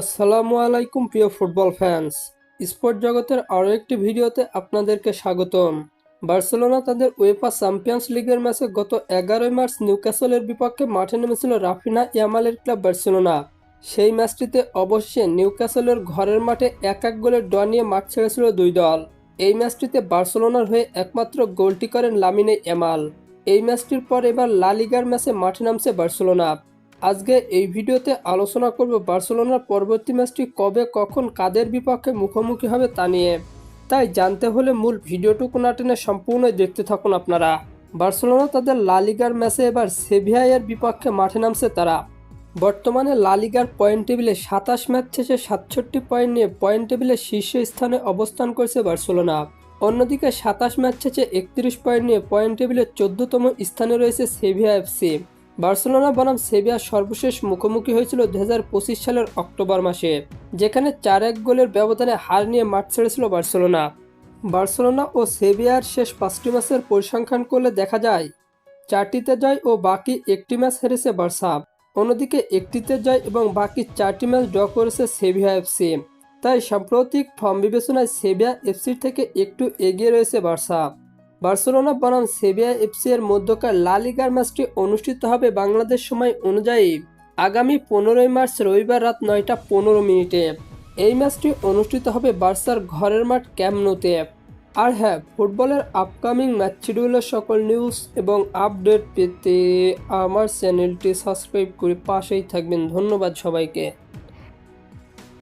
আসসালামু আলাইকুম প্রিয় ফুটবল ফ্যান্স। স্পোর্ট জগতের আরও একটি ভিডিওতে আপনাদেরকে স্বাগতম। বার্সেলোনা তাদের উয়েফা চ্যাম্পিয়ন্স লিগের ম্যাচে গত 11 মার্চ নিউক্যাসলের বিপক্ষে মাঠে নেমেছিল রাফিনা ইয়ামালের ক্লাব বার্সেলোনা। সেই ম্যাচটিতে অবশ্যই নিউক্যাসলের ঘরের মাঠে 1-1 গোলের ড্র নিয়ে মাঠ ছেড়েছিল দুই দল। এই ম্যাচটিতে বার্সেলোনার হয়ে একমাত্র গোলটি করেন লামিনে ইয়ামাল। এই ম্যাচটির পর এবার লা লিগার ম্যাচে মাঠে নামছে বার্সেলোনা। আজকে এই ভিডিওতে আলোচনা করব বার্সেলোনার পরবর্তী ম্যাচটি কবে, কখন, কাদের বিপক্ষে মুখোমুখি হবে তা নিয়ে। তাই জানতে হলে মূল ভিডিওটুকু না টেনে সম্পূর্ণ দেখতে থাকুন আপনারা। বার্সেলোনা তাদের লা লিগার ম্যাচে এবার সেভিয়ার বিপক্ষে মাঠে নামছে তারা। বর্তমানে লা লিগার পয়েন্ট টেবিলে 27 ম্যাচ শেষে 67 পয়েন্ট নিয়ে পয়েন্ট টেবিলের শীর্ষ স্থানে অবস্থান করছে বার্সেলোনা। অন্যদিকে 27 ম্যাচ শেষে 31 পয়েন্ট নিয়ে পয়েন্ট টেবিলের 14তম স্থানে রয়েছে সেভিয়া এফসি। বার্সেলোনা বনাম সেভিয়ার সর্বশেষ মুখোমুখি হয়েছিল 2025 সালের অক্টোবর মাসে, যেখানে 4-1 গোলের ব্যবধানে হার নিয়ে মাঠ ছেড়েছিল বার্সেলোনা। বার্সেলোনা ও সেভিয়ার শেষ 5টি ম্যাচের পরিসংখ্যান করলে দেখা যায় 4টিতে জয় ও বাকি একটি ম্যাচ হেরেছে বার্সা। অন্যদিকে একটিতে জয় এবং বাকি 4টি ম্যাচ ড্র করেছে সেভিয়া এফসি। তাই সাম্প্রতিক ফর্ম বিবেচনায় সেভিয়া এফসির থেকে একটু এগিয়ে রয়েছে বার্সা। বার্সেলোনা বনাম সেভিয়া এফসি এর মধ্যকার লা লিগার ম্যাচটি অনুষ্ঠিত হবে বাংলাদেশ সময় অনুযায়ী আগামী 15 মার্চ রবিবার রাত 9টা 15 মিনিটে। এই ম্যাচটি অনুষ্ঠিত হবে বার্সার ঘরের মাঠ ক্যাম্প ন্যুতে। আর হ্যাঁ, ফুটবলের আপকামিং ম্যাচ শিডিউলের সকল নিউজ এবং আপডেট পেতে আমার চ্যানেলটি সাবস্ক্রাইব করে পাশেই থাকবেন। ধন্যবাদ সবাইকে।